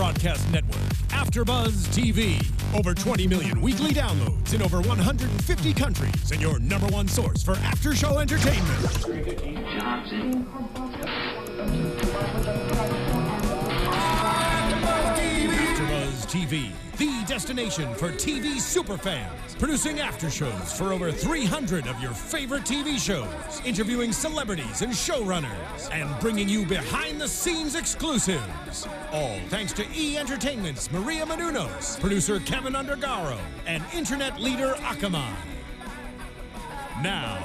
broadcast network, AFTERBUZZ TV. Over 20 million weekly downloads in over 150 countries, and your #1 source for after-show entertainment. AFTERBUZZ TV, the destination for TV superfans. Producing aftershows for over 300 of your favorite TV shows, interviewing celebrities and showrunners, and bringing you behind-the-scenes exclusives. All thanks to E! Entertainment's Maria Menounos, producer Kevin Undergaro, and internet leader Akamai. Now,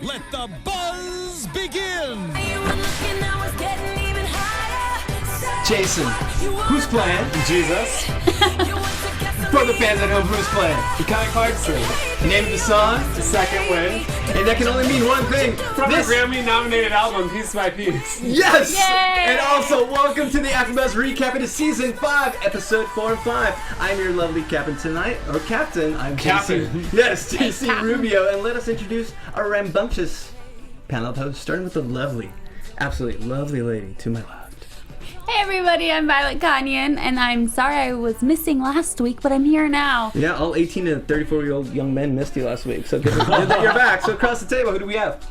let the buzz begin! Jason, who's playing? Jesus. For the fans at home, who's playing? Ikeler Clarkson. The name of the song? The Second Wind. And that can only mean one thing. From the Grammy-nominated album, Piece by Piece. Yes! Yay! And also, welcome to the AfterBuzz recap. It is Season 5, Episode 4 and 5. I'm your lovely captain tonight. Or captain, I'm Captain. JC. Yes, JC Rubio. And let us introduce our rambunctious panel of hosts, starting with the lovely, absolutely lovely lady to my left. Hey everybody, I'm Violet Kanian, and I'm sorry I was missing last week, but I'm here now. Yeah, all 18 to 34-year-old young men missed you last week, so good that you're back. So across the table, who do we have?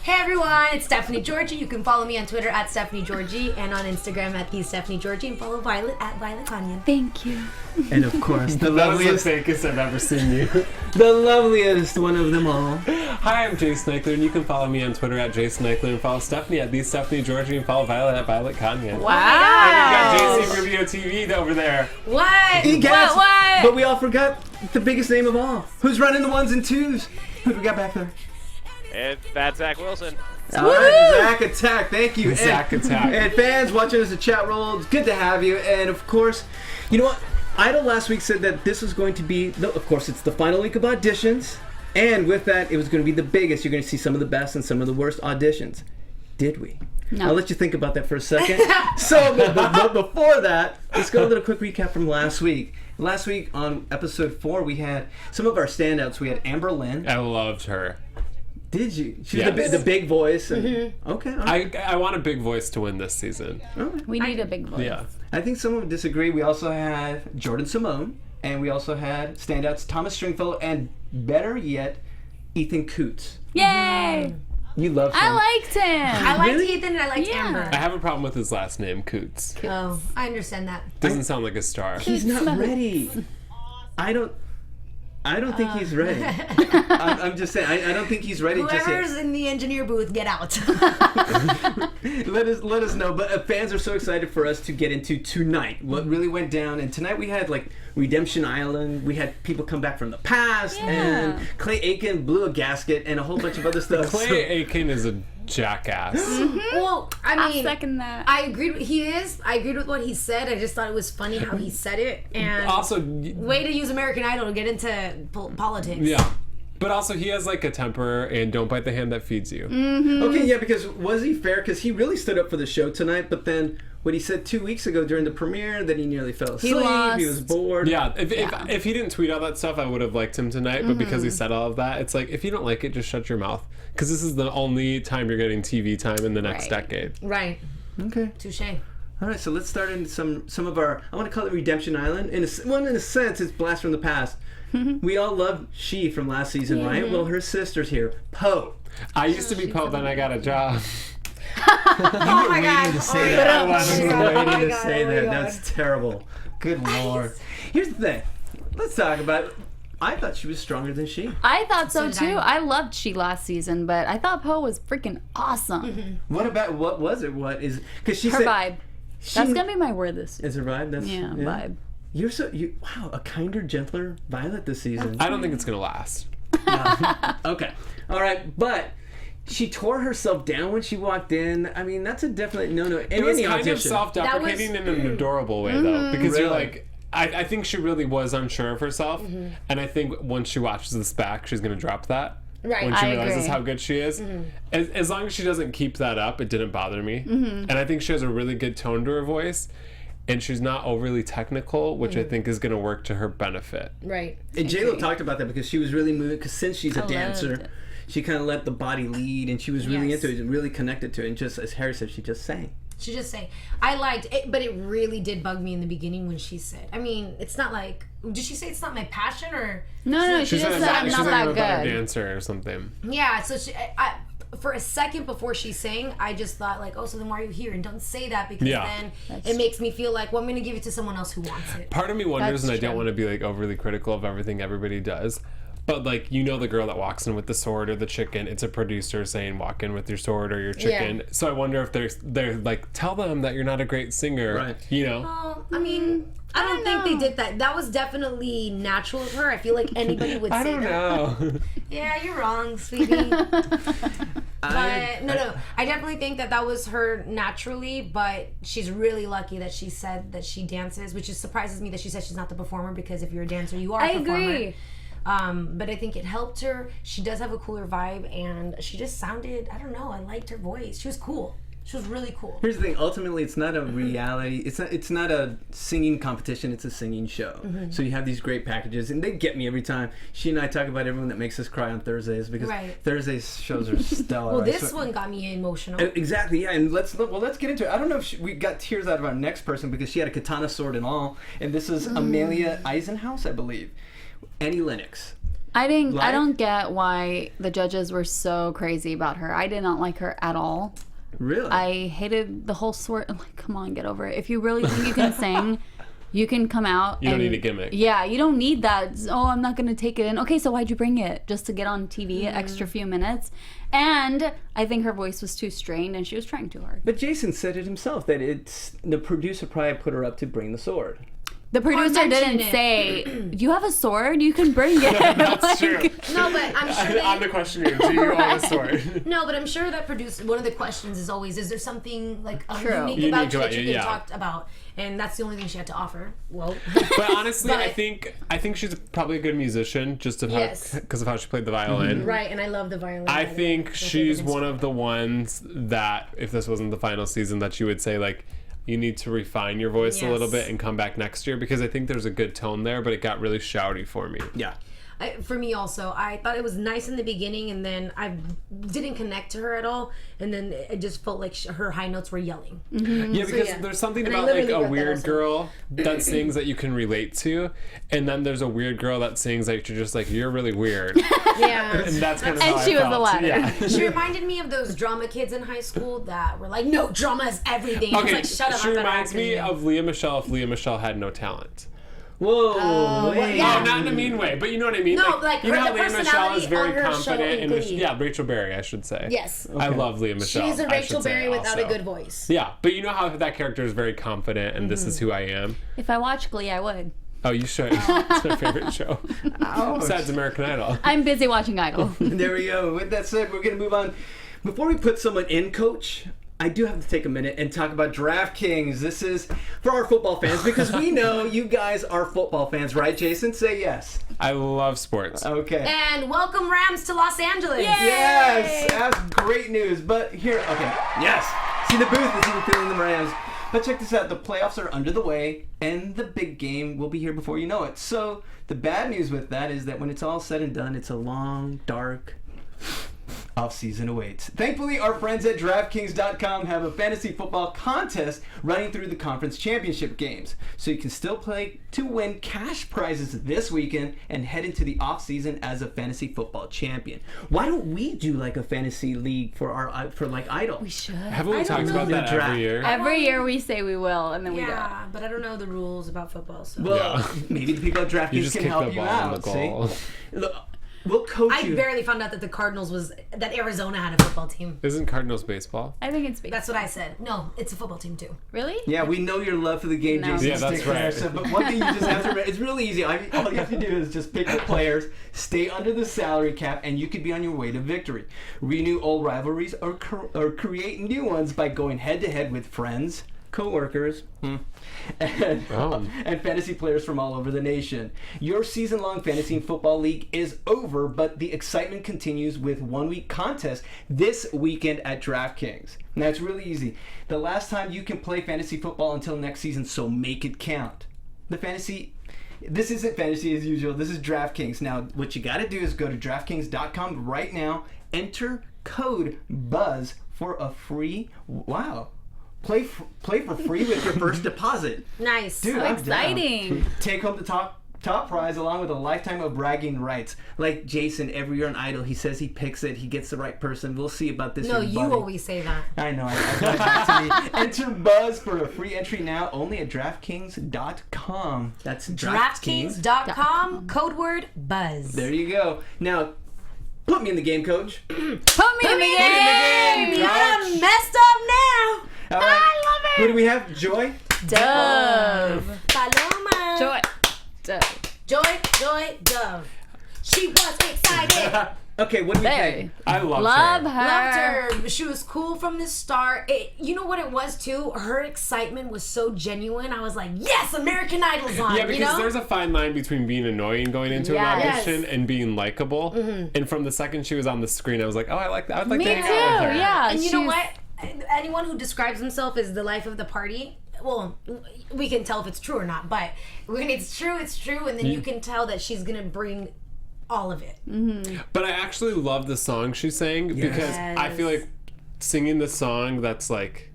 Hey everyone, it's Stephanie Giorgi. You can follow me on Twitter at Stephanie Giorgi and on Instagram at the Stephanie Giorgi, and follow Violet at Violet Kanian. Thank you. And of course, the That was the loveliest, fakest I've ever seen you. the loveliest one of them all. Hi, I'm Jason Ikeler, and you can follow me on Twitter at Jason Ikeler, and follow Stephanie at the Stephanie Giorgi, and follow Violet at Violet Kanian. Wow. And we've got JC Rubio TV over there. What? Egads, What? but we all forgot the biggest name of all. Who's running the ones and twos? Who do we got back there? And that's Zach Wilson. All right, Zach Attack, thank you. Zach Attack. And fans watching us at chat roll, it's good to have you. And of course, you know what? Idol last week said that this was going to be, of course, it's the final week of auditions. And with that, it was going to be the biggest. You're going to see some of the best and some of the worst auditions. Did we? No. I'll let you think about that for a second. So, but before that, let's go a little quick recap from last week. Last week on episode 4, we had some of our standouts. We had Amber Lynn. I loved her. Did you? She's Yes. the big voice. And, okay. All right. I want a big voice to win this season. We need a big voice. Yeah. I think some would disagree. We also had Jordan Simone, and we also had standouts Thomas Stringfellow, and better yet, Ethan Coots. Yay! You loved him. I liked him. I liked Really? Ethan and I liked Yeah. Amber. I have a problem with his last name, Coots. Oh, I understand that. Doesn't sound like a star. He's not Smokes. ready. I don't think he's ready. I'm just saying. I don't think he's ready just Whoever's yet. in the engineer booth, get out. Let us know. But fans are so excited for us to get into tonight. What really went down, and tonight we had like Redemption Island. We had people come back from the past, and Clay Aiken blew a gasket, and a whole bunch of other stuff. Clay Aiken is a jackass. Well, I I'll mean, second that. I agreed. I agreed with what he said. I just thought it was funny how he said it, and Also, way to use American Idol to get into politics. yeah. But also, he has like a temper, and don't bite the hand that feeds you. Okay, yeah, because was he fair? Because he really stood up for the show tonight, but then what he said 2 weeks ago during the premiere, that he nearly fell asleep, lost. he was bored. Yeah, if he didn't tweet all that stuff, I would have liked him tonight. But because he said all of that, it's like, if you don't like it, just shut your mouth. Because this is the only time you're getting TV time in the next Right. decade. Right. Okay. Touche. All right, so let's start into some of our, I want to call it Redemption Island. In a sense, it's Blast from the Past. We all loved She from last season, right? Well, her sister's here, Poe. I used to be Pope, then I got a job. Oh my god. To say that. I was Oh my waiting God. to say Oh my that. God. That's terrible. Good lord. Here's the thing. Let's talk about it. I thought she was stronger than She. I thought so So did too. I. I loved She last season, but I thought Poe was freaking awesome. What was it? What is? Because she Her said vibe. she That's gonna be my word this season. is her vibe. That's Yeah, vibe. You're wow, a kinder, gentler Violet this season. I don't think it's gonna last. Okay, all right, but she tore herself down when she walked in. I mean, that's a definite no-no. It was any kind of audition. self-deprecating in an adorable way, though, because you're Really? like, I think she really was unsure of herself, and I think once she watches this back, she's gonna drop that. Right. When she I realizes agree. how good she is. As long as she doesn't keep that up, it didn't bother me. And I think she has a really good tone to her voice, and she's not overly technical, which I think is going to work to her benefit. Right. And J-Lo talked about that because she was really moving, because since she's a loved dancer, it. she kind of let the body lead, and she was really Yes. into it and really connected to it. And just as Harry said, she just sang. She just say, I liked it, but it really did bug me in the beginning when she said, I mean, it's not like, did she say it's not my passion or? No, she just said I'm not that a better good. dancer or something. Yeah, so for a second before she sang, I just thought like, oh, so then why are you here? And don't say that because then it makes me feel like, well, I'm going to give it to someone else who wants it. Part of me wonders, and I don't true. want to be like overly critical of everything everybody does, but like, you know, the girl that walks in with the sword or the chicken, it's a producer saying walk in with your sword or your chicken. So I wonder if they're like, tell them that you're not a great singer, Right. you know? Well, I mean, I don't think they did that. That was definitely natural of her. I feel like anybody would say that. I don't know. Yeah, you're wrong, sweetie. But no, I definitely think that was her naturally, but she's really lucky that she said that she dances, which just surprises me that she said she's not the performer, because if you're a dancer, you are a performer. I agree. But I think it helped her. She does have a cooler vibe, and she just sounded, I don't know, I liked her voice. She was cool. She was really cool. Here's the thing. Ultimately, it's not a reality. It's not a singing competition. It's a singing show. So you have these great packages, and they get me every time. She and I talk about everyone that makes us cry on Thursdays, because Thursdays shows are stellar. Well, this one got me emotional. Exactly. Yeah, and let's get into it. I don't know if we got tears out of our next person, because she had a katana sword and all, and this is Amelia Eisenhouse, I believe. Annie Lennox. I don't get why the judges were so crazy about her. I did not like her at all. Really? I hated the whole sort. I'm like, come on, get over it. If you really think you can sing, you can come out. You don't need a gimmick. Yeah, you don't need that. Oh, I'm not going to take it in. Okay, so why'd you bring it? Just to get on TV, an extra few minutes. And I think her voice was too strained, and she was trying too hard. But Jason said it himself, that the producer probably put her up to bring the sword. The producer didn't say, you have a sword? You can bring it. That's true. No, but I'm sure I'm the questioner. Do you own a sword? No, but I'm sure that one of the questions is always, is there something like unique Unique about you about that you you, can yeah. talk about? And that's the only thing she had to offer. Well, But honestly, I think she's probably a good musician, just because of how she played the violin. Right, and I love the violin. I think she's one of the ones that, if this wasn't the final season, that you would say, like, you need to refine your voice a little bit and come back next year, because I think there's a good tone there, but it got really shouty for me. Yeah. For me also, I thought it was nice in the beginning, and then I didn't connect to her at all, and then it just felt like her high notes were yelling. Yeah, because there's something about like a weird girl that sings that you can relate to, and then there's a weird girl that sings that you're just like, you're really weird. Yeah. And that's kind of how And she I was the felt. latter. Yeah. She reminded me of those drama kids in high school that were like, no, drama is everything. I was Okay, like, shut up, she I'm better reminds actor than me you. of Leah Michele if Leah Michele had no talent. Whoa. yeah. Oh, not in a mean way, but you know what I mean? No, like you know her- how the Leah Michele personality is very on her show confident in and Glee. yeah, Rachel Berry, I should say. Yes. I love Leah Michele. She's a I Rachel should say Berry without also. a good voice. Yeah, but you know how that character is very confident and this is who I am. If I watch Glee, I would. Oh, you should. It's my favorite show. Besides American Idol. I'm busy watching Idol. There we go. With that said, we're going to move on. Before we put someone in, Coach, I do have to take a minute and talk about DraftKings. This is for our football fans, because we know you guys are football fans, right, Jason? Say yes. I love sports. Okay. And welcome Rams to Los Angeles. Yes, that's great news. But here, okay, yes. See, the booth is even feeling the Rams. But check this out, the playoffs are under the way, and the big game will be here before you know it. So the bad news with that is that when it's all said and done, it's a long, dark off-season awaits. Thankfully, our friends at DraftKings.com have a fantasy football contest running through the conference championship games. So you can still play to win cash prizes this weekend and head into the off-season as a fantasy football champion. Why don't we do like a fantasy league for like Idol? We should. Haven't we I talked don't about know. that Draft. every year? Every year we say we will, and then we don't. Yeah, but I don't know the rules about football. So. Well, Yeah. maybe the people at You DraftKings just can kick help the you ball out. in the goal. See? Look, we'll coach I you. barely found out that that Arizona had a football team. Isn't Cardinals baseball? I think it's That's what I said. No, it's a football team too. Really? Yeah, we know your love for the game, No. Jason. Yeah, that's Stick there. right. So, but one thing you just have to remember, it's really easy. All you have to do is just pick the players, stay under the salary cap, and you could be on your way to victory. Renew old rivalries or create new ones by going head-to-head with friends, co-workers, and fantasy players from all over the nation. Your season-long fantasy and football league is over, but the excitement continues with one-week contest this weekend at DraftKings. Now, it's really easy. The last time you can play fantasy football until next season, so make it count. This isn't fantasy as usual. This is DraftKings. Now, what you got to do is go to DraftKings.com right now, enter code BUZZ for a free, play for free with your first deposit. Nice. Dude, So I'm exciting. down. Take home the top prize along with a lifetime of bragging rights. Like Jason, every year on Idol, he says he picks it, he gets the right person. We'll see about this No, year, you buddy. always say that. I know. I got back to me. Enter Buzz for a free entry now only at DraftKings.com. That's DraftKings.com, code word BUZZ. There you go. Now, put me in the game, coach. Put me in the game. I'm messed up now. All right. I love it. Who do we have? Joy? Dove. Paloma. Joy. Dove. Joy, Dove. She was excited. Okay, what do we There. think? I love Love her. her. Loved her. She was cool from the start. You know what it was too? Her excitement was so genuine. I was like, yes, American Idol's on. Yeah, because you know? there's a fine line between being annoying going into Yes. an audition and being likable. And from the second she was on the screen, I was like, oh, I like that. I'd like Me to too. hang out with her. Yeah. And you know she's- what? Anyone who describes himself as the life of the party, well, we can tell if it's true or not. But when it's true, it's true. And then you can tell that she's going to bring all of it. But I actually love the song she sang because I feel like singing the song that's like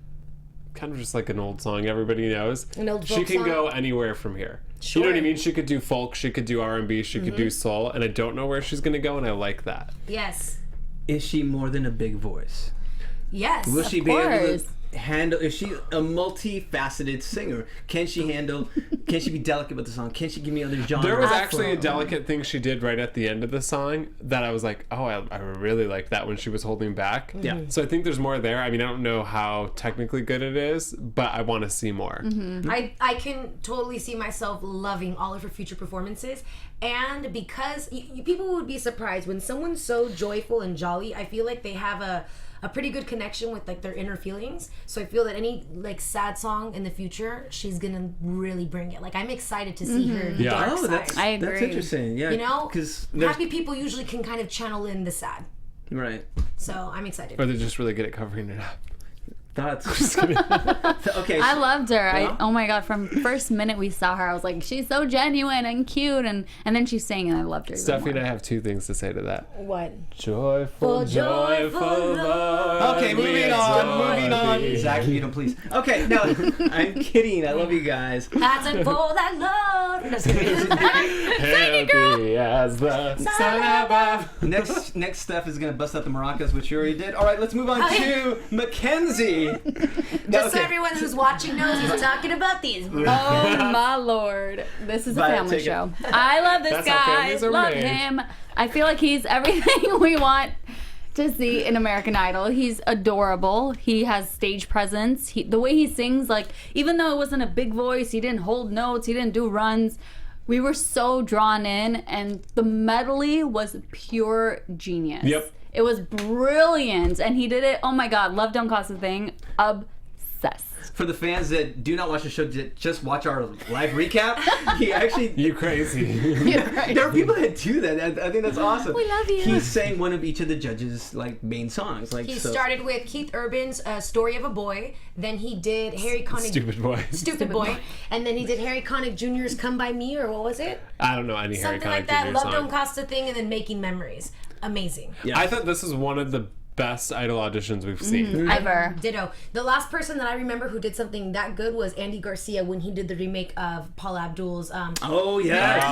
kind of just like an old song everybody knows. An old she folk can song? go anywhere from here. You know what I mean? She could do folk, she could do R&B, she could do soul, and I don't know where she's gonna go, and I like that. Yes. Is she more than a big voice? Yes. Will she be able course. to handle? Is she a multifaceted singer? Can she handle? Can she be delicate with the song? Can she give me other genres? There was actually a delicate thing she did right at the end of the song that I was like, oh, I really like that when she was holding back. Yeah. So I think there's more there. I mean, I don't know how technically good it is, but I want to see more. I can totally see myself loving all of her future performances. And because people would be surprised when someone's so joyful and jolly, I feel like they have a pretty good connection with like their inner feelings. So I feel that any like sad song in the future, she's gonna really bring it. Like I'm excited to see her Yeah. dark Oh, side. I that's agree. interesting. Yeah, You know, because happy people usually can kind of channel in the sad. right. So I'm excited. Or they're just really good at covering it up. Thoughts? Okay. I loved her. Yeah. Oh my god! From first minute we saw her, I was like, she's so genuine and cute, and then she sang, and I loved her. even Stephanie and more. I have two things to say to that. What? Joyful, joyful Lord. Okay, moving we on. adore Moving on. thee. Zach, you don't please. Okay, no, I'm kidding. I love you guys. That's it for that Lord. Just kidding. Happy as the sun above. Next Steph is gonna bust out the maracas, which you already did. All right, let's move on to Mackenzie. Just so everyone who's watching knows he's talking about these. Oh my lord. This is a Violet, family take it. show. I love this That's how guy. families are Love made. him. I feel like he's everything we want to see in American Idol. He's adorable. He has stage presence. The way he sings, like, even though it wasn't a big voice, he didn't hold notes, he didn't do runs. We were so drawn in, and the medley was pure genius. Yep. It was brilliant, and he did it. Oh my god, love don't cost a thing. Obsessed. For the fans that do not watch the show, just watch our live recap. He actually. You crazy. There are people that do that. I think that's awesome. We love you. He sang one of each of the judges' like main songs. Like He so. started with Keith Urban's "Story of a Boy." Then he did Harry Connick. Stupid boy. Stupid boy. And then he did Harry Connick Jr.'s "Come by Me," or what was it? I don't know any Harry Something Connick like that. Jr. Love song. Don't Cost a Thing, and then Making Memories. Amazing. Yeah. I thought this was one of the best Idol auditions we've seen. Ever. Ditto. The last person that I remember who did something that good was Andy Garcia when he did the remake of Paula Abdul's. Oh yes.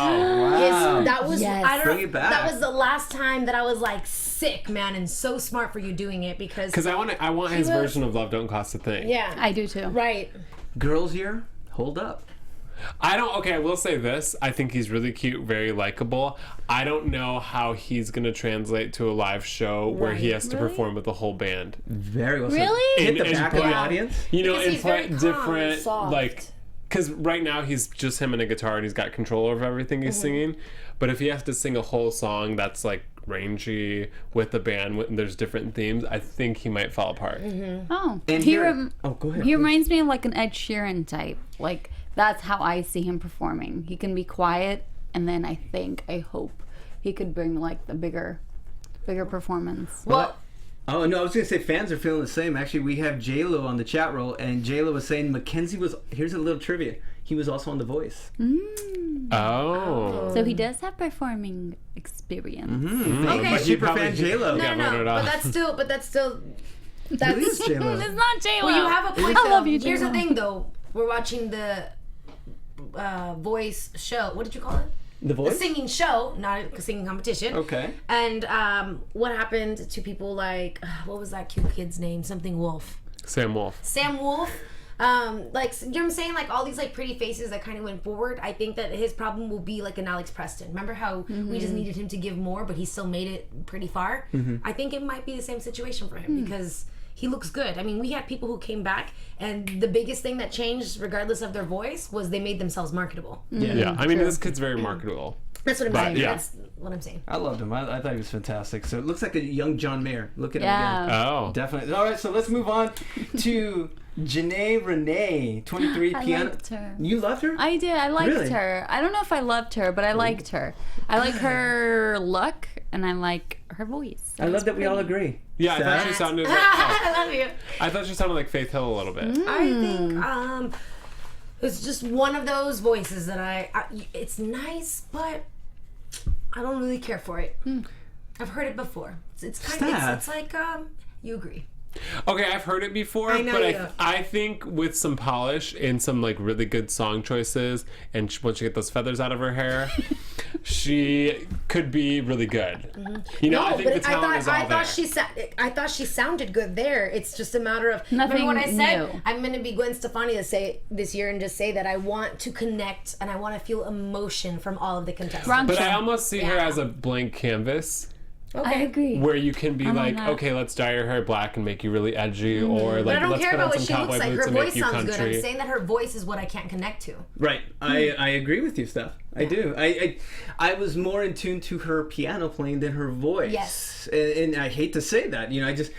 That was Yes. I don't Bring know. it back. That was the last time that I was like sick, man, and so smart for you doing it because. Because I want his was- version of Love Don't Cost a Thing. Yeah. I do too. Right. Girls' year. Hold up. I will say this. I think he's really cute, very likable. I don't know how he's going to translate to a live show where he has to perform with the whole band. Very well. Really? Hit the And back of the put- audience. You know, Because and he's very put calm, different, soft. like, because right now he's just him and a guitar and he's got control over everything he's singing. But if he has to sing a whole song that's like rangy with the band and there's different themes, I think he might fall apart. Oh. And He here- rem- oh, go ahead. He reminds me of like an Ed Sheeran type. Like, that's how I see him performing. He can be quiet, and then I hope he could bring like the bigger performance. Well, Oh no, I was gonna say fans are feeling the same. Actually, we have J-Lo on the chat roll, and J-Lo was saying Mackenzie was. Here's a little trivia. He was also on The Voice. Oh. So he does have performing experience. okay. Super fan J-Lo. No, Yeah, no, voted but off. that's still That's It is J-Lo. It's not J-Lo. Well, you have a point. I though. love you, Here's the J-Lo. thing, though. We're watching the voice show. What did you call it? The A Voice? singing show, not a singing competition. Okay. And what happened to people like what was that cute kid's name? Something Wolf. Sam Wolf. Sam Wolf. Like, you know what I'm saying? Like, all these, like, pretty faces that kind of went forward. I think that his problem will be, like, an Alex Preston. Remember how we just needed him to give more, but he still made it pretty far? I think it might be the same situation for him because he looks good. I mean, we had people who came back, and the biggest thing that changed, regardless of their voice, was they made themselves marketable. Yeah, I mean, this kid's very marketable. That's what I'm saying. yeah. That's what I'm saying. I loved him. I thought he was fantastic. So it looks like a young John Mayer. Look at him Yeah. again. Oh. Definitely. All right, so let's move on to Janae Renee, 23 I piano. liked her. You loved her? I did. I liked Really? her. I don't know if I loved her, but I liked her. I like her look, and I like her voice. I love that we all agree. Yeah, I thought she sounded like, I love you. I thought she sounded like Faith Hill a little bit. I think it's just one of those voices that I it's nice, but I don't really care for it. I've heard it before. It's kind of it's like you agree. Okay, I've heard it before, I know but you. I think with some polish and some like really good song choices, and once you get those feathers out of her hair, she could be really good. You know, I think the talent is all there. I thought she sounded good there. It's just a matter of Nothing remember what I said. new. I'm going to be Gwen Stefani to say this year and just say that I want to connect and I want to feel emotion from all of the contestants. Wrong. But I almost see her Yeah. as a blank canvas. I agree. Where you can be I'm on like, that. okay, let's dye your hair black and make you really edgy, or But like I don't let's care put about on what some she looks cowboy like. boots Her and make voice you sounds good. I'm country. saying that her voice is what I can't connect to. Right. I agree with you, Steph. I do. I was more in tune to her piano playing than her voice. Yes. And I hate to say that. You know, I just...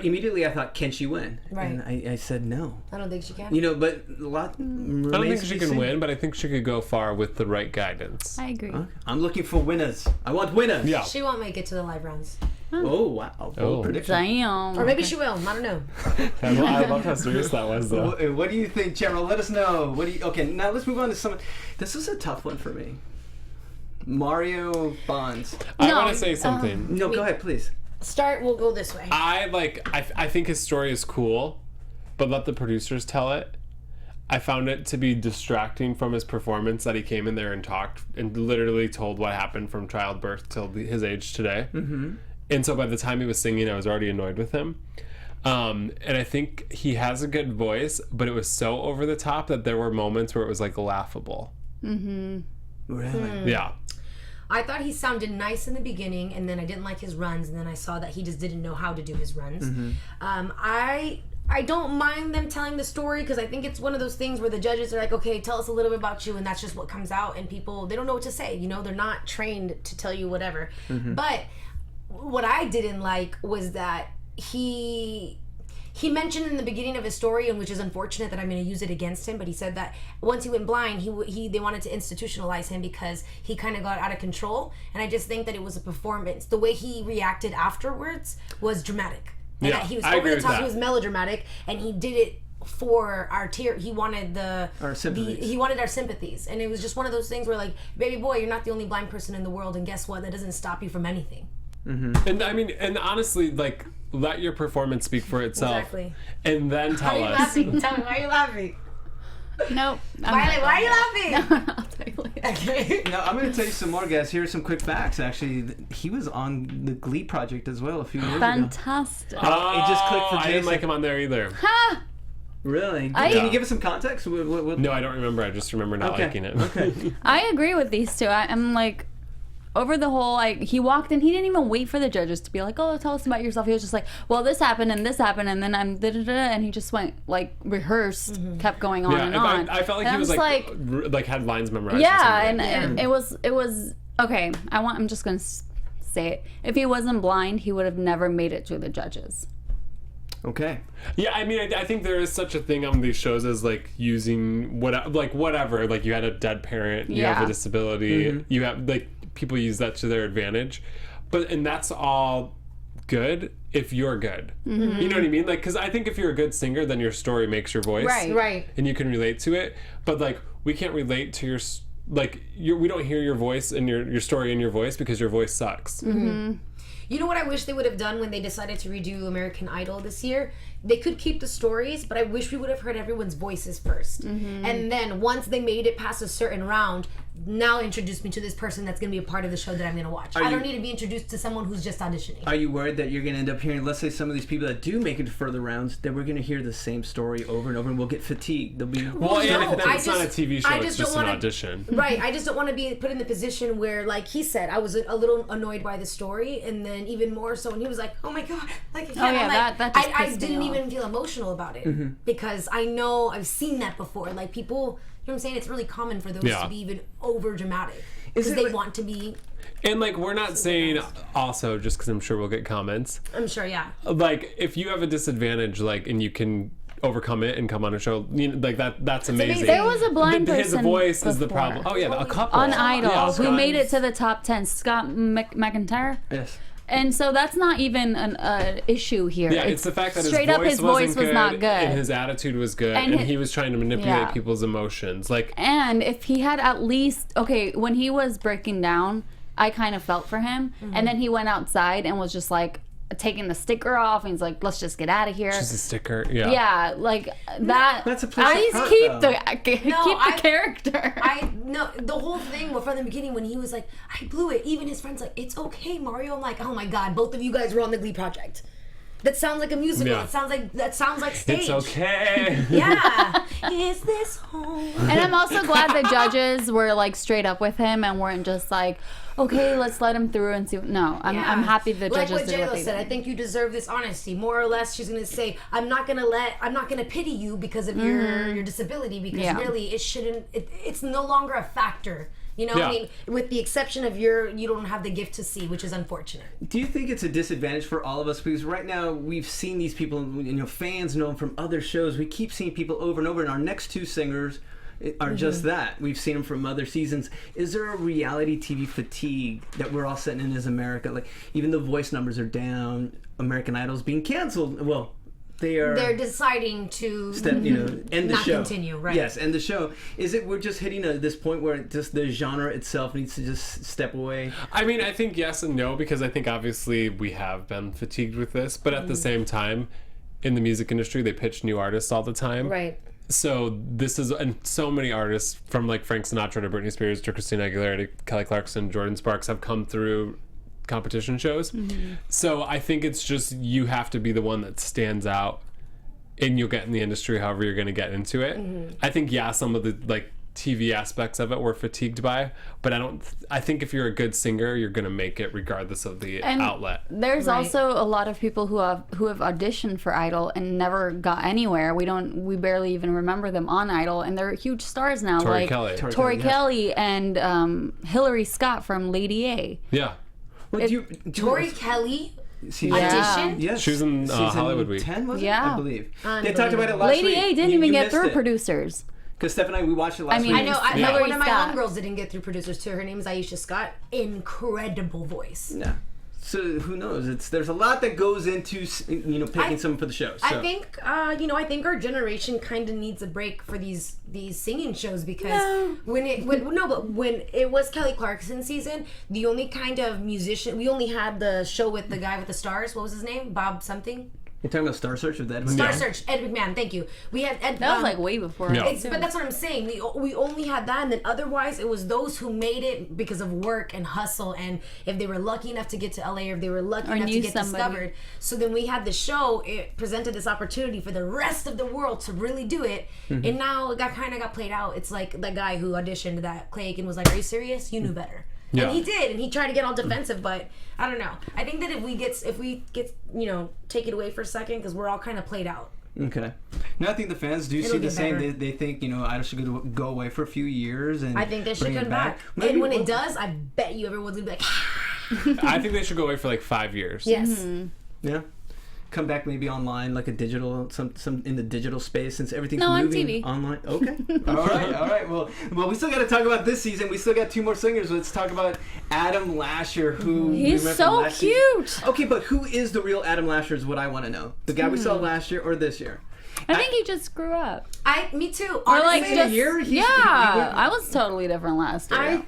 immediately I thought, can she win? Right. And I said no. I don't think she can. You know, but a lot I don't think she can win, but I think she could go far with the right guidance. I agree. I'm looking for winners. I want winners. Yeah. She won't make it to the live rounds. Oh, wow. Oh. Bold prediction. Damn. Or maybe she will. I don't know. I love how serious that was, though. What do you think, General? Let us know. What do you? Okay, now let's move on to some. This was a tough one for me. Mario Bonds. I No, want to say something. No, go ahead, please. We'll go this way. I think his story is cool, but let the producers tell it. I found it to be distracting from his performance that he came in there and talked and literally told what happened from childbirth till his age today. Mm-hmm. And so by the time he was singing, I was already annoyed with him. And I think he has a good voice, but it was so over the top that there were moments where it was like laughable. Really? Yeah. I thought he sounded nice in the beginning, and then I didn't like his runs, and then I saw that he just didn't know how to do his runs. I don't mind them telling the story because I think it's one of those things where the judges are like, okay, tell us a little bit about you, and that's just what comes out, and people, they don't know what to say. You know, they're not trained to tell you whatever. But what I didn't like was that he mentioned in the beginning of his story, and which is unfortunate that I'm going to use it against him, but he said that once he went blind, they wanted to institutionalize him because he kind of got out of control. And I just think that it was a performance. The way he reacted afterwards was dramatic. And Yeah, that he was I over agree the with top. that. He was melodramatic, and he did it for our tear. He wanted Our sympathies. he wanted our sympathies, and it was just one of those things where, like, baby boy, you're not the only blind person in the world, and guess what? That doesn't stop you from anything. And I mean, and honestly, like, let your performance speak for itself. Exactly. And then Why are tell you us. laughing? Tell me, why are you laughing? Nope. Violet, why are you laughing? I'll tell you later. Okay. Now, I'm going to tell you some more, guys. Here are some quick facts, actually. He was on the Glee project as well a few years ago. Fantastic. Oh, It just clicked for I didn't Jason. like him on there either. Really? I- Can you give us some context? No, I don't remember. I just remember not liking it. Okay. I agree with these two. I'm like, over the whole, like, he walked in, he didn't even wait for the judges to be like, oh, tell us about yourself. He was just like, well, this happened, and then I'm da-da-da, and he just went, like, rehearsed, kept going on and on. I felt like And he was I'm like had lines memorized. yeah, or something. and it was, okay, I'm just going to say it. If he wasn't blind, he would have never made it to the judges. Okay. Yeah, I mean, I think there is such a thing on these shows as like using whatever. Like you had a dead parent, you have Yeah. a disability, you have like people use that to their advantage, and that's all good if you're good. You know what I mean? Like, because I think if you're a good singer, then your story makes your voice, Right. Right. and you can relate to it. But like, we can't relate to like we don't hear your voice and your story in your voice because your voice sucks. You know what I wish they would have done when they decided to redo American Idol this year? They could keep the stories, but I wish we would have heard everyone's voices first. And then once they made it past a certain round, now introduce me to this person that's going to be a part of the show that I'm going to watch. I don't need to be introduced to someone who's just auditioning. Are you worried that you're going to end up hearing, let's say some of these people that do make it to further rounds, that we're going to hear the same story over and over and we'll get fatigued? They'll be... Well, and if it's not a TV show, it's just an audition. Right, I just don't want to be put in the position where, like he said, I was a little annoyed by the story, and then even more so when he was like, oh my God, like, I didn't even feel emotional about it because I know I've seen that before. Like people... You know what I'm saying? It's really common for those to be even over dramatic because they want to be. And like we're not saying also just because I'm sure we'll get comments. I'm sure, yeah. Like if you have a disadvantage, like and you can overcome it and come on a show, you know, like that's amazing. There was a blind person. His voice is the before. problem. Oh yeah, a couple on Idol who Scott. made it to the top 10. Scott McIntyre. Yes. And so that's not even an issue here. Yeah, it's the fact that his voice was not good, and his attitude was good, and he was trying to manipulate people's emotions. Like, and if he had at least when he was breaking down, I kind of felt for him, and then he went outside and was just like taking the sticker off, and he's like, "Let's just get out of here." Just a sticker, yeah. Yeah, like that. That's a place I keep the character. The whole thing from the beginning when he was like, "I blew it." Even his friends like, "It's okay, Mario." I'm like, "Oh my God, both of you guys were on the Glee project." That sounds like a musical. Yeah. That sounds like stage. It's okay. Yeah. Is this home? And I'm also glad the judges were like straight up with him and weren't just like, okay, let's let him through and see. No, I'm happy the judges like what did what JLo they said. did. I think you deserve this honesty. More or less, she's gonna say, I'm not gonna pity you because of your disability because really it shouldn't. It's no longer a factor. You know, I mean, with the exception of you don't have the gift to see, which is unfortunate. Do you think it's a disadvantage for all of us? Because right now we've seen these people, fans know them from other shows. We keep seeing people over and over, and our next two singers are just that. We've seen them from other seasons. Is there a reality TV fatigue that we're all sitting in as America? Like, even the voice numbers are down. American Idol's being canceled. Well, they're deciding to end the not show. Continue, right? Yes, end the show. Is it we're just hitting this point where just the genre itself needs to just step away? I mean, I think yes and no, because I think obviously we have been fatigued with this, but at the same time, in the music industry, they pitch new artists all the time. Right. So this is, and so many artists from like Frank Sinatra to Britney Spears to Christina Aguilera to Kelly Clarkson, Jordan Sparks have come through competition shows. So I think it's just you have to be the one that stands out and you'll get in the industry however you're going to get into it. I think some of the like TV aspects of it we're fatigued by, but I think if you're a good singer you're going to make it regardless of the outlet. There's also a lot of people who have auditioned for Idol and never got anywhere. We barely even remember them on Idol, and they're huge stars now. Tori Kelly and Hillary Scott from Lady A. Yeah. Well, Tori Kelly audition? Yes. She was in Hollywood Week. 10, was it? Yeah. I believe. They talked about it last week. Lady A didn't even get through producers. Because Steph and I, we watched it last week. I know. Hillary One of my Scott. homegirls didn't get through producers too. Her name's Aisha Scott. Incredible voice. Yeah. So who knows? There's a lot that goes into picking someone for the show. So. I think I think our generation kind of needs a break for these singing shows because when it was Kelly Clarkson season, the only kind of musician we only had the show with the guy with the stars. What was his name? Bob something. You're talking about Star Search with Ed McMahon? Star Search, Ed McMahon, thank you. We had Ed. That was like way before. But that's what I'm saying. We only had that, and then otherwise it was those who made it because of work and hustle, and if they were lucky enough to get to LA or if they were lucky enough to get discovered. So then we had the show. It presented this opportunity for the rest of the world to really do it, and now it kind of got played out. It's like the guy who auditioned that Clay Aiken was like, "Are you serious? You knew better." Yeah. And he did, and he tried to get all defensive, but I don't know. I think that if we get take it away for a second, because we're all kind of played out. Okay. No, I think the fans do see the same. They think Idol should go away for a few years, and I think they should come back. Maybe and when it does, I bet you everyone's gonna be like. I think they should go away for like 5 years. Yes. Yeah. Come back maybe online, like a digital, some in the digital space, since everything's on moving TV. online. Okay. all right. Well, we still got to talk about this season. We still got 2 more singers. Let's talk about Adam Lasher, who he's so cute. Okay, but who is the real Adam Lasher? Is what I want to know. The guy we saw last year or this year? I think he just grew up. Me too. Or Honestly, like just, a year? He I was totally different last year.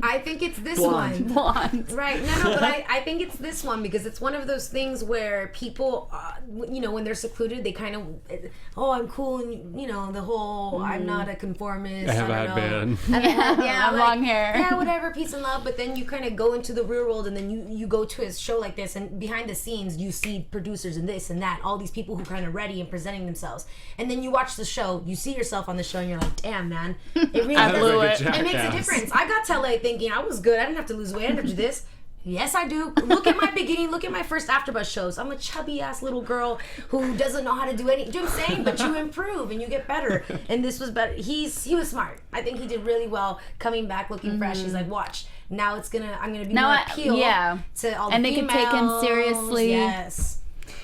I think it's this Blonde. one. Blonde. Right. No, but I think it's this one because it's one of those things where people, when they're secluded, they kind of, I'm cool, and the whole I'm not a conformist. I have a headband. Yeah, long hair. Yeah, whatever, peace and love. But then you kind of go into the real world, and then you go to a show like this, and behind the scenes you see producers and this and that, all these people who kind of ready and presenting themselves, and then you watch the show, you see yourself on the show, and you're like, damn, man, it really blew it. It makes a difference. I got to LA thinking I was good. I didn't have to lose weight. I didn't have to do this. Yes, I do. Look at my beginning. Look at my first AFTERBUZZ shows. I'm a chubby ass little girl who doesn't know how to do anything. Do you know what I'm saying? But you improve and you get better. And this was better. He was smart. I think he did really well coming back looking fresh. He's like, watch. Now I'm gonna be more appeal to all the and they females. can take him seriously. Yes.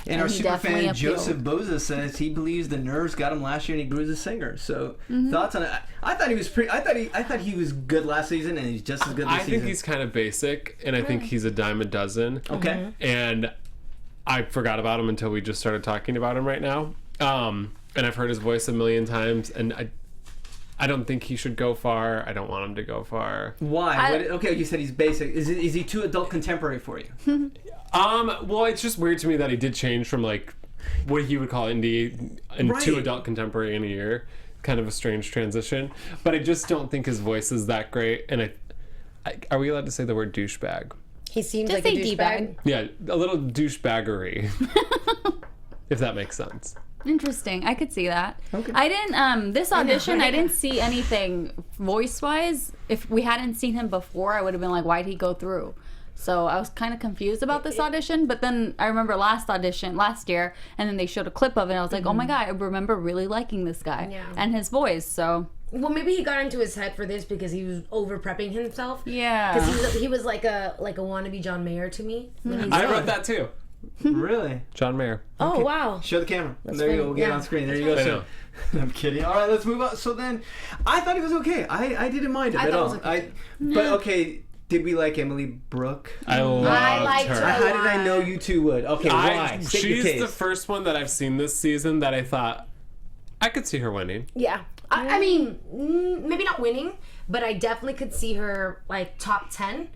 And our he super definitely fan appealed. Joseph Boza says he believes the nerves got him last year and he grew as a singer. So thoughts on it? I thought he was I thought he was good last season and he's just as good this season. I think he's kind of basic, and I think he's a dime a dozen. Okay. And I forgot about him until we just started talking about him right now. And I've heard his voice a million times, and I don't think he should go far. I don't want him to go far. Why? Okay, you said he's basic. Is he too adult contemporary for you? Well, it's just weird to me that he did change from like what he would call indie and to adult contemporary in a year. Kind of a strange transition, but I just don't think his voice is that great. And are we allowed to say the word douchebag? He seems Just like a say douchebag. Yeah, a little douchebaggery, if that makes sense. Interesting. I could see that. Okay. I didn't, this audition, right? I didn't see anything voice-wise. If we hadn't seen him before, I would have been like, why'd he go through? So I was kind of confused about this audition, but then I remember last year, and then they showed a clip of it, and I was like, oh my God, I remember really liking this guy and his voice, so. Well, maybe he got into his head for this because he was over prepping himself. Yeah. Because he was like a wannabe John Mayer to me. I wrote that too. Really? John Mayer. Oh, wow. Show the camera. There you funny. go. We'll get it Yeah. on screen. There you go. I So, I'm kidding. All right, let's move on. So then, I thought it was okay. I didn't mind it I at thought it all. was okay. But okay, did we like Emily Brooke? I loved liked her. her. How did I know you two would? Okay, why? State your She's case. the first one that I've seen this season that I thought I could see her winning. Yeah. I mean, maybe not winning, but I definitely could see her like top 10.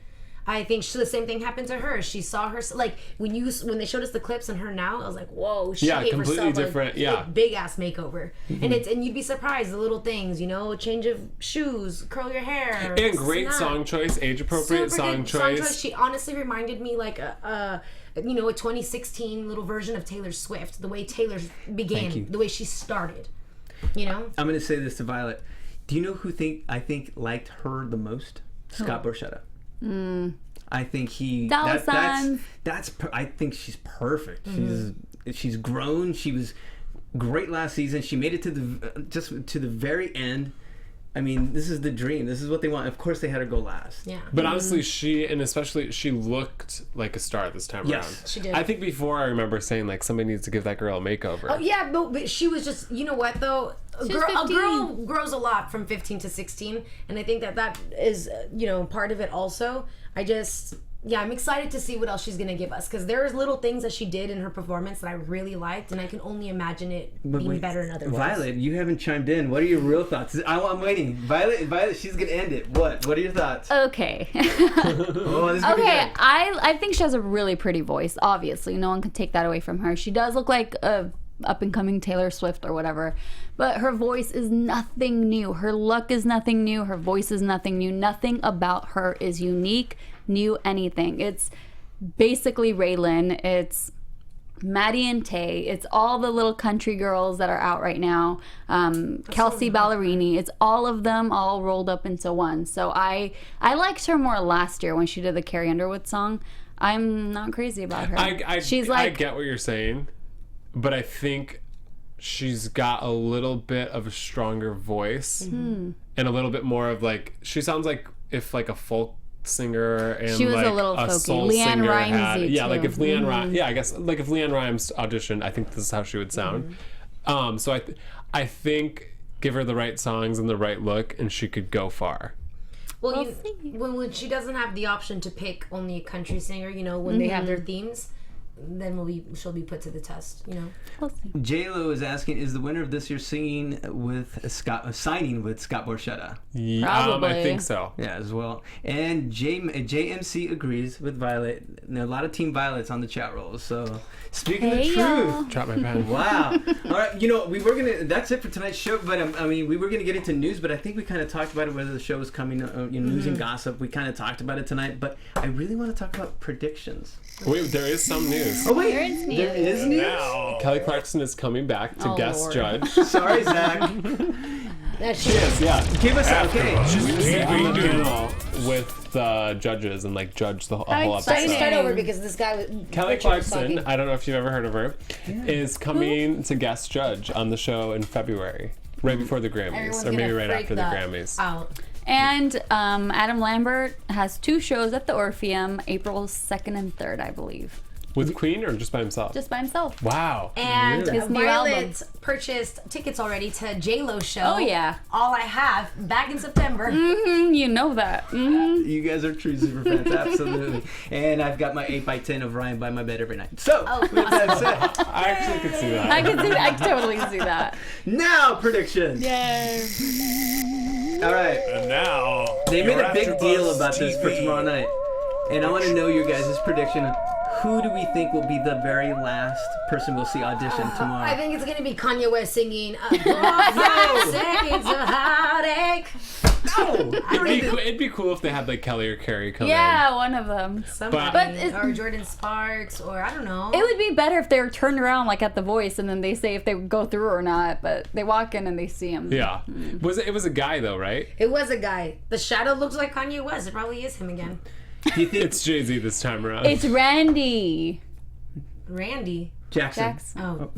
I think the same thing happened to her. She saw her like when they showed us the clips and her now, I was like, whoa, she gave completely herself different. a big ass makeover. And you'd be surprised the little things, a change of shoes, curl your hair, And great song choice, age appropriate song choice. She honestly reminded me like a 2016 little version of Taylor Swift. The way Taylor began, the way she started. I'm going to say this to Violet. Do you know who I think liked her the most? Scott Borchetta. I think I think she's perfect. She's grown. She was great last season. She made it to the very end. I mean, this is the dream. This is what they want. Of course, they had her go last. Yeah. But honestly, she looked like a star this time around. She did. I think before I remember saying like somebody needs to give that girl a makeover. Oh yeah, but she was just, you know what though, a girl grows a lot from 15 to 16, and I think that is part of it also. I'm excited to see what else she's gonna give us, because there's little things that she did in her performance that I really liked, and I can only imagine it being better in other ways. Violet, you haven't chimed in. What are your real thoughts? I'm waiting. Violet, she's gonna end it. What are your thoughts? Okay. Oh, this is gonna be good. I think she has a really pretty voice, obviously. No one can take that away from her. She does look like a up-and-coming Taylor Swift or whatever, but her voice is nothing new. Her look is nothing new. Her voice is nothing new. Nothing about her is unique, new, anything. It's basically Raylan. It's Maddie and Tay. It's all the little country girls that are out right now. Kelsey Ballerini. It's all of them all rolled up into one. So I liked her more last year when she did the Carrie Underwood song. I'm not crazy about her. I get what you're saying, but I think she's got a little bit of a stronger voice and a little bit more of like, she sounds like if like a folk singer and she was like a little folky. soul Leanne singer Rimes-y had, like too. if Leanne Rimes, I guess like if Leanne Rimes auditioned, I think this is how she would sound. So I think give her the right songs and the right look and she could go far. Well, when she doesn't have the option to pick only a country singer, when they have their themes, then she'll be put to the test. You know. We'll see. J-Lo is asking, is the winner of this year signing with Scott Borchetta? I Probably. think so. Yeah, as well. And JMC agrees with Violet. There are a lot of Team Violets on the chat rolls. So, speaking the truth. Drop my pen. Wow. All right. That's it for tonight's show. But we were going to get into news, but I think we kind of talked about it, whether the show was coming, news and gossip. We kind of talked about it tonight. But I really want to talk about predictions. Wait, there is some news. Oh, wait. There is news. There is news? Now, Kelly Clarkson is coming back to guest Lord. judge. Sorry, Zach. Yes, yeah. Give us okay. Sit on the panel with the judges and judge the whole exciting. episode. Start over because this guy. Kelly Richard was Clarkson, talking. I don't know if you've ever heard of her, is coming to guest judge on the show in February, right before the Grammys, Everyone's or maybe gonna right freak after the that Grammys. out. And Adam Lambert has 2 shows at the Orpheum, April 2nd and 3rd, I believe. With Queen or just by himself? Just by himself. Wow. And Really? His new album. Violet purchased tickets already to J-Lo's show. Oh, yeah. All I Have, back in September. You know that. You guys are true super fans, absolutely. And I've got my 8x10 of Ryan by my bed every night. So, with that said, I actually could see that. I can see that. I totally can see that. now predictions. Yay. All right. and now They made your a big deal AfterBuzz about this for TV. tomorrow night. And I want to know your guys' prediction. Who do we think will be the very last person we'll see audition I tomorrow? think it's gonna be Kanye West singing 5 seconds of heartache. It'd be cool if they had Kelly or Carrie come in. Yeah, one of them. Somebody. But it- or Jordan Sparks, or I don't know. It would be better if they were turned around at The Voice and then they say if they would go through or not, but they walk in and they see him. Yeah. It was a guy though, right? It was a guy. The shadow looks like Kanye West. It probably is him again. Do you think It's Jay-Z this time around. It's Randy. Randy. Jackson? Oh.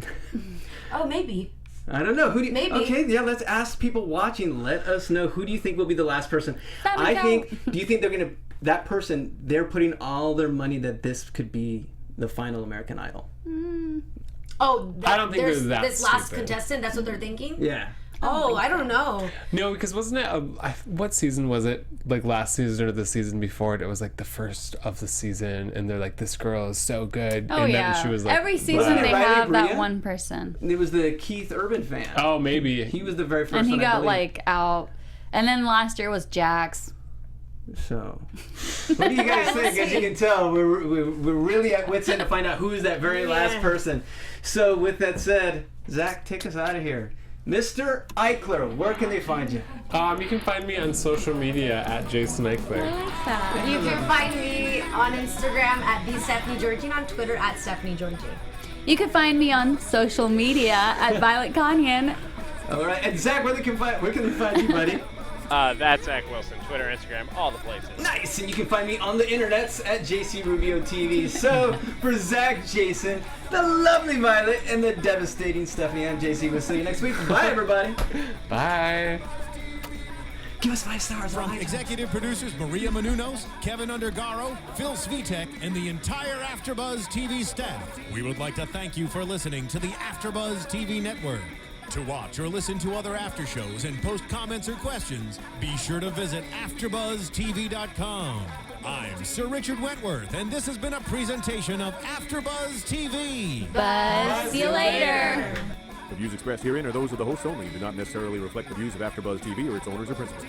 Oh, maybe. I don't know. Who do you, Maybe. Okay, yeah, let's ask people watching. Let us know. Who do you think will be the last person? Let me I know. think, do you think they're going to, that person, they're putting all their money that this could be the final American Idol? Oh, I don't think there's they're that this last stupid. contestant. That's what they're thinking. Yeah. Oh, I don't know. No, because wasn't it, what season was it? Last season or the season before it? It was the first of the season, and they're this girl is so good. Oh, and yeah. then she was Every season Wasn't it they Riley have that Bria? one person. It was the Keith Urban fan. Oh, maybe. He was the very first And he one, I got believe. out. And then last year was Jax. So, what do you guys think? As you can tell, we're really at wit's end to find out who's that very last person. So, with that said, Zach, take us out of here. Mr. Ikeler, where can they find you? You can find me on social media at Jason Ikeler. like that. You can find me on Instagram at the Stephanie Giorgi and on Twitter at Stephanie Giorgi. You can find me on social media at Violet Kanian. All right, and Zach, where can they find you, buddy? That's Zach Wilson. Twitter, Instagram, all the places. Nice, and you can find me on the internets at JC Rubio TV. So, for Zach, Jason, the lovely Violet, and the devastating Stephanie, I'm JC. We'll see you next week. Bye, everybody. Bye. Give us 5 stars. From executive producers Maria Menounos, Kevin Undergaro, Phil Svitek, and the entire AfterBuzz TV staff, we would like to thank you for listening to the AfterBuzz TV network. To watch or listen to other after shows and post comments or questions, be sure to visit AfterBuzzTV.com. I'm Sir Richard Wentworth, and this has been a presentation of AfterBuzz TV. Buzz. See you later. The views expressed herein are those of the hosts only and do not necessarily reflect the views of AfterBuzz TV or its owners or principals.